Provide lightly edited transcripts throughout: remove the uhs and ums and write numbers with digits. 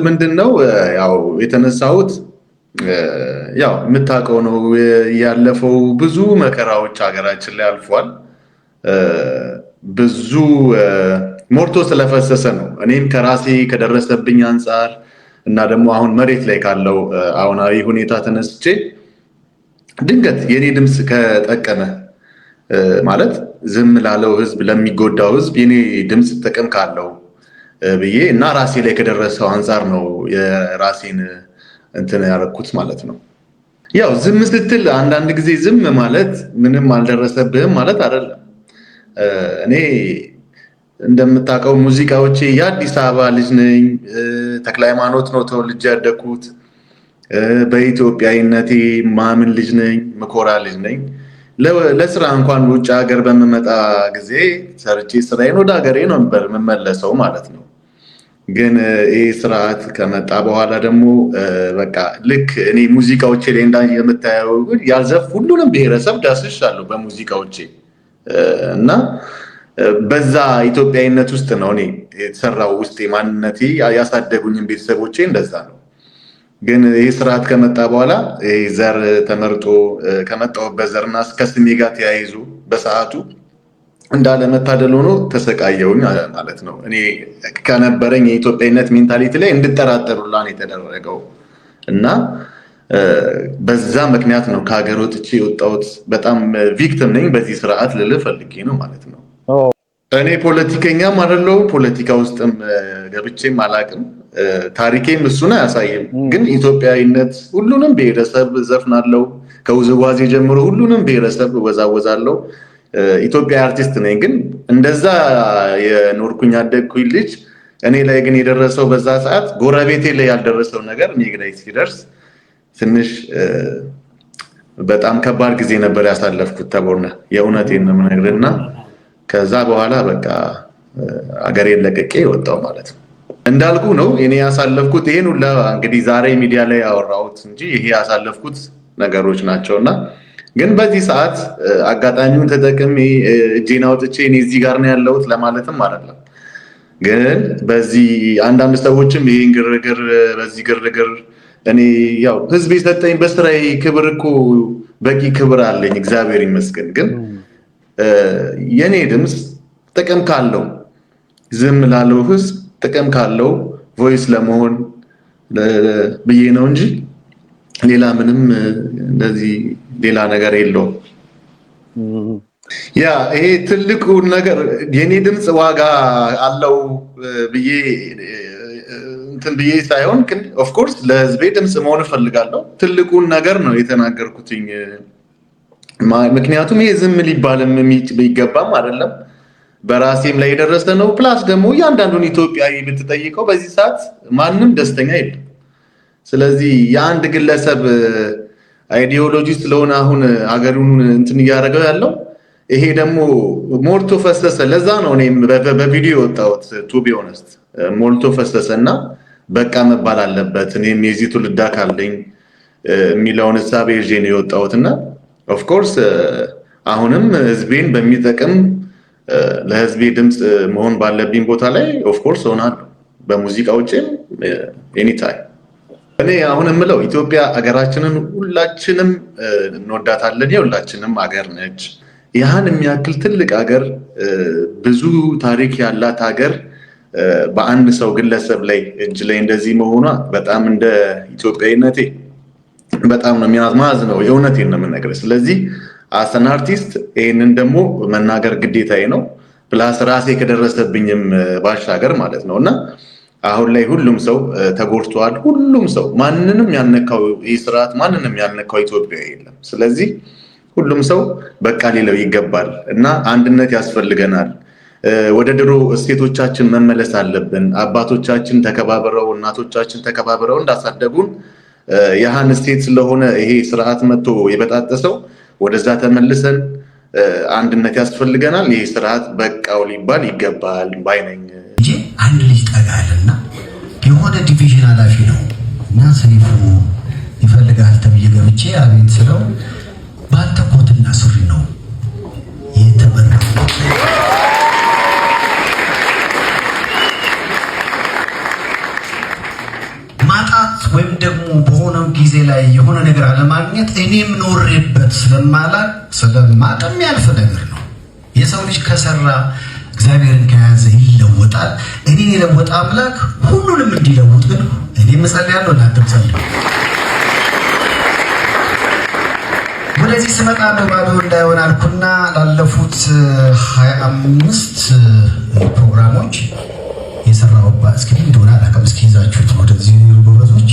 ምንድነው ያው የተነሳሁት ያው የምታውቀው ነው ያለፈው ብዙ መከራዎች ሀገራችን ላይ አልፏል። ብዙ ሞርቶ ስለፈሰሰ ነው። እኔም ከራሴ ከደረሰብኝ አንፃር እና ደግሞ አሁን መሬት ላይ ካለው አሁናዊ ሁኔታ ተነስቼ ድንገት የኔ ድምጽ ከጠቀመ ማለት ዝም ላለው ህዝብ ለሚጎዳው ህዝብ የኔ ድምጽ ጥቅም ካለው ብዬ እና ራሴ ላይ ከደረሰው አንፃር ነው የራሴን እንትን ያረኩት ማለት ነው። ያው ዝም ስትል አንዳንድ ጊዜ ዝም ማለት ምንም አልደረሰብህም ማለት አይደለም። እኔ እንደምታውቀው ሙዚቃዎቼ የአዲስ አበባ ልጅ ነኝ። ተክለ ሃይማኖት ነው ተወልጄ ያደኩት። በኢትዮጵያዊነቴ ማምን ልጅ ነኝ፣ ምኮራ ልጅ ነኝ። ለስራ እንኳን ውጭ ሀገር በምመጣ ጊዜ ሰርቼ ስራዬን ወደ ሀገሬ ነው የምመለሰው ማለት ነው። ግን ይህ ስርዓት ከመጣ በኋላ ደግሞ በቃ ልክ እኔ ሙዚቃዎቼ ላይ የምታየው ያልዘፍ ሁሉንም ብሔረሰብ ዳስሻለሁ በሙዚቃዎቼ እና በዛ ኢትዮጵያዊነት ውስጥ ነው እኔ የተሰራው ውስጤ ማንነቴ ያሳደጉኝን ቤተሰቦቼ እንደዛ ነው። ግን ይህ ስርዓት ከመጣ በኋላ ይህ ዘር ተመርጦ ከመጣሁበት ዘርና ከስሜ ጋር ተያይዞ በሰዓቱ እንዳለመታደል ሆኖ ተሰቃየውኝ ማለት ነው። እኔ ከነበረኝ የኢትዮጵያዊነት ሜንታሊቲ ላይ እንድጠራጠሩላ ነው የተደረገው እና በዛ ምክንያት ነው ከሀገር ወጥቼ የወጣሁት። በጣም ቪክቲም ነኝ በዚህ ስርዓት ልልህ ፈልጌ ነው ማለት ነው። እኔ ፖለቲከኛም አይደለሁም፣ ፖለቲካ ውስጥም ገብቼም አላቅም። ታሪኬም እሱን አያሳይም። ግን ኢትዮጵያዊነት ሁሉንም ብሔረሰብ ዘፍናለሁ፣ ከውዝዋዜ ጀምሮ ሁሉንም ብሔረሰብ እወዛወዛለሁ። ኢትዮጵያ አርቲስት ነኝ። ግን እንደዛ የኖርኩኝ ያደግኩኝ ልጅ እኔ ላይ ግን የደረሰው በዛ ሰዓት ጎረቤቴ ላይ ያልደረሰው ነገር እኔ ላይ ሲደርስ ትንሽ በጣም ከባድ ጊዜ ነበር ያሳለፍኩት። ተቦርነ የእውነቴን ነው የምነግርህና ከዛ በኋላ በቃ አገሬን ለቅቄ ወጣሁ ማለት ነው። እንዳልኩ ነው እኔ ያሳለፍኩት ይሄን ሁላ እንግዲህ ዛሬ ሚዲያ ላይ ያወራሁት እንጂ ይሄ ያሳለፍኩት ነገሮች ናቸውና ግን በዚህ ሰዓት አጋጣሚውን ተጠቅሜ እጄን አውጥቼ እኔ እዚህ ጋር ነው ያለሁት ለማለትም አይደለም። ግን በዚህ አንዳንድ ሰዎችም ይሄን ግርግር በዚህ ግርግር እኔ ያው ህዝብ የሰጠኝ በስራዬ ክብር እኮ በቂ ክብር አለኝ እግዚአብሔር ይመስገን። ግን የኔ ድምጽ ጥቅም ካለው ዝም ላለው ህዝብ ጥቅም ካለው ቮይስ ለመሆን ብዬ ነው እንጂ ሌላ ምንም እንደዚህ ሌላ ነገር የለውም። ያ ይሄ ትልቁ ነገር የኔ ድምጽ ዋጋ አለው ብዬ እንትን ብዬ ሳይሆን ግን ኦፍ ኮርስ ለህዝቤ ድምጽ መሆን እፈልጋለሁ። ትልቁን ነገር ነው የተናገርኩትኝ። ምክንያቱም ይሄ ዝም ሊባልም ቢገባም አይደለም በራሴም ላይ የደረሰ ነው። ፕላስ ደግሞ እያንዳንዱን ኢትዮጵያዊ ብትጠይቀው በዚህ ሰዓት ማንም ደስተኛ የለም። ስለዚህ የአንድ ግለሰብ አይዲዮሎጂ ስለሆነ አሁን ሀገሩን እንትን እያደረገው ያለው ይሄ ደግሞ ሞልቶ ፈሰሰ። ለዛ ነው እኔም በቪዲዮ የወጣሁት ቱ ቢ ኦነስት ሞልቶ ፈሰሰና በቃ መባል አለበት እኔም የዚህ ትውልድ አካል ነኝ የሚለውን እሳቤ ይዤ ነው የወጣሁትና ኦፍ ኮርስ አሁንም ህዝቤን በሚጠቅም ለህዝቤ ድምጽ መሆን ባለብኝ ቦታ ላይ ኦፍ ኮርስ ሆናለሁ በሙዚቃዎቼም ኤኒታይም። እኔ አሁን የምለው ኢትዮጵያ ሀገራችንን ሁላችንም እንወዳታለን። የሁላችንም ሀገር ነች። ያህን የሚያክል ትልቅ ሀገር ብዙ ታሪክ ያላት ሀገር በአንድ ሰው ግለሰብ ላይ እጅ ላይ እንደዚህ መሆኗ በጣም እንደ ኢትዮጵያዊነቴ በጣም ነው የሚያዝማዝነው። የእውነቴን ነው የምነግርህ። ስለዚህ አሰን አርቲስት ይሄንን ደግሞ መናገር ግዴታዬ ነው። ፕላስ ራሴ ከደረሰብኝም ባሻገር ማለት ነውና አሁን ላይ ሁሉም ሰው ተጎድቷል። ሁሉም ሰው ማንንም ያልነካው ይህ ስርዓት ማንንም ያልነካው ኢትዮጵያ የለም። ስለዚህ ሁሉም ሰው በቃ ሊለው ይገባል እና አንድነት ያስፈልገናል። ወደ ድሮ እሴቶቻችን መመለስ አለብን። አባቶቻችን ተከባብረው እናቶቻችን ተከባብረው እንዳሳደጉን ያህን እሴት ስለሆነ ይሄ ስርዓት መጥቶ የበጣጠሰው ወደዛ ተመልሰን አንድነት ያስፈልገናል። ይሄ ስርዓት በቃው ሊባል ይገባል ባይነኝ እንጂ አንድ ልጅ ጠጋልና የሆነ ዲቪዥን ኃላፊ ነው እና ሰይፉ ይፈልጋል ተብዬ ገብቼ አቤት ስለው ባንተ ኮትና ሱሪ ነው የተመረጠው። ወይም ደግሞ በሆነው ጊዜ ላይ የሆነ ነገር አለማግኘት እኔም ኖሬበት ስለማቅም ያልፍ ነገር ነው። የሰው ልጅ ከሰራ እግዚአብሔርን ከያዘ ይለወጣል። እኔን የለወጠ አምላክ ሁሉንም እንዲለውጥ ግን እኔ እጸልያለሁ፣ እናንተም ጸልዩ። ወደዚህ ስመጣ ባዶ እንዳይሆን አልኩና ላለፉት 25 ፕሮግራሞች የሰራሁባት እስኪ እንደሆነ አላውቅም። እስኪ ይዛችሁት ወደዚህ ጎበዞች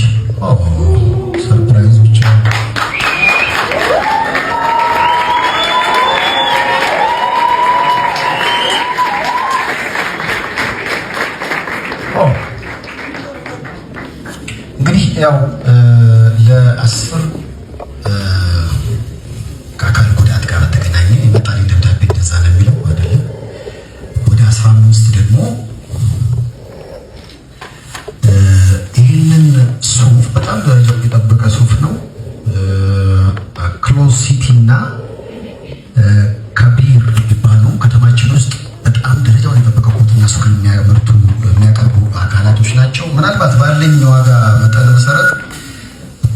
ሰርፕራይዞች እንግዲህ ያው ለ10 ከአካል ጉዳት ጋር በተገናኘ የመጣልኝ ደብዳቤ እንደዛ ነው የሚለው አይደለም። ወደ 15 ደግሞ ይህንን ሱፍ በጣም ደረጃው የጠበቀ ሱፍ ነው። ክሎዝ ሲቲ እና ከቢር የሚባሉ ከተማችን ውስጥ በጣም ደረጃውን የጠበቀ ኮትና ሱፍ የሚያቀርቡ አካላቶች ናቸው። ምናልባት ባለኝ ዋጋ መጠን መሰረት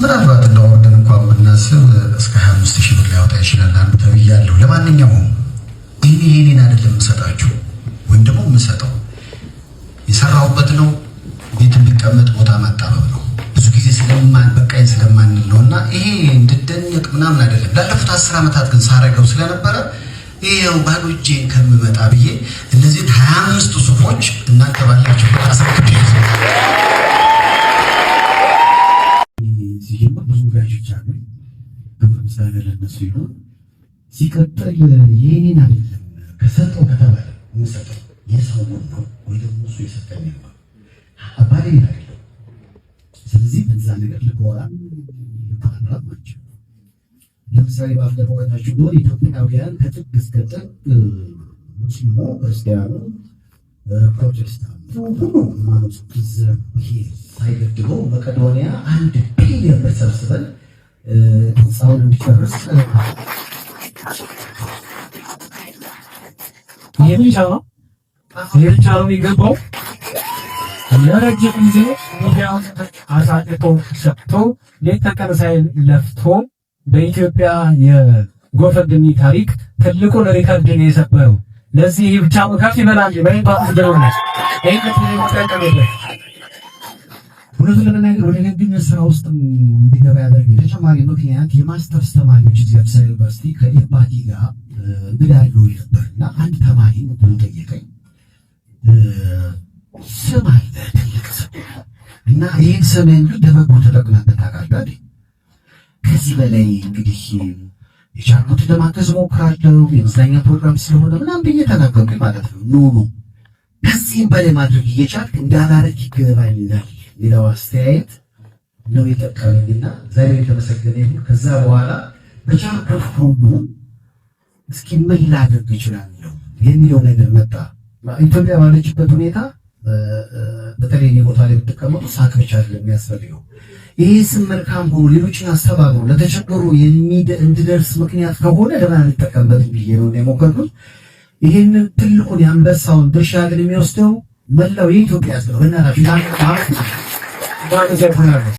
ምናልባት እንደወርደን እንኳን ብናስብ እስከ 25,000 ብር ሊያወጣ ይችላል አንዱ ተብያለሁ። ለማንኛውም ይሄንን አይደለም የምሰጣችሁ ወይም ደግሞ የምሰጠው የሰራሁበት ነው። ቤት የሚቀመጥ ቦታ ማጣበብ ነው። ብዙ ጊዜ በቃኝ ስለማንል ነው እና ይሄ እንድደነቅ ምናምን አይደለም። ላለፉት 10 ዓመታት ግን ሳረገው ስለነበረ ይሄው ባዶ እጄን ከምመጣ ብዬ እነዚህን 25 ሱፎች እናንተ ባላችሁ አሰክቴ ብዙ ጋጆች አሉ። በምሳሌ ለነሱ ይሁን ሲቀጥል ይሄንን አይደለም ከሰጠው ከተባለ የምሰጠው የሰውን ነው ወይ ደግሞ እሱ የሰጠኝ ነው አባሪ አይደለም። ስለዚህ በዛ ነገር ልቆራ ይባላልማችሁ። ለምሳሌ ባለፈው ዶር ኢትዮጵያውያን ከጥግ እስከ ጥግ ሙስሊሙ፣ ክርስቲያኑ፣ ፕሮቴስታንቱ ሁሉ ማለት ይሄ ሳይገድቦ መቄዶንያ 1 ቢሊዮን ብር ሰብስበን ህንፃውን እንዲጨርስ ይሄ ብቻ ነው የሚገባው። ለረጅም ጊዜ ሚዲያውን አሳጥቶ ሰጥቶ ሌት ተቀን ሳይል ለፍቶ በኢትዮጵያ የጎፈንድሚ ታሪክ ትልቁን ሪከርድ ነው የሰበረው። ለዚህ ብቻ ከፍ ይበላል በይባል ደረጃ ይሄ ከተቀመጠ ሁለቱ ለነገር ወደ ንግድ ስራ ውስጥ እንዲገባ ያደረገ ተጨማሪ ምክንያት የማስተርስ ተማሪዎች እዚህ አዲስ አበባ ዩኒቨርሲቲ ከኤምባቲ ጋር እንግዳሉ ነበርና አንድ ተማሪ ነው ጠየቀኝ። ስም አለ ትልቅ ስም እና ይህን ስም እንግዲህ ደበጎ ተጠቅመበት ታውቃለህ። ከዚህ በላይ እንግዲህ የቻልኩት ለማገዝ ሞክራለሁ። የመዝናኛ ፕሮግራም ስለሆነ ምናምን ብዬ ተናገርኩኝ ማለት ነው። ኖ ከዚህም በላይ ማድረግ እየቻልክ እንዳላረግ ይገባኛል ሌላው አስተያየት ነው የጠቀመኝና ዛሬ የተመሰገነ ይሁን። ከዛ በኋላ በቻልኩት ሁሉ እስኪ ምን ላደርግ እችላለሁ የሚለው ነገር መጣ። ኢትዮጵያ ባለችበት ሁኔታ በተለይ ቦታ ላይ ብትቀመጡ ሳቅ ብቻ አይደለም የሚያስፈልገው። ይሄ ስም መልካም ሆኖ ሌሎችን አስተባብሮ ለተቸገሩ እንዲደርስ ምክንያት ከሆነ ለምን አንጠቀምበት ብዬ ነው የሞከርኩት። ይሄንን ትልቁን የአንበሳውን ድርሻ ግን የሚወስደው መላው የኢትዮጵያ ሕዝብ ነው።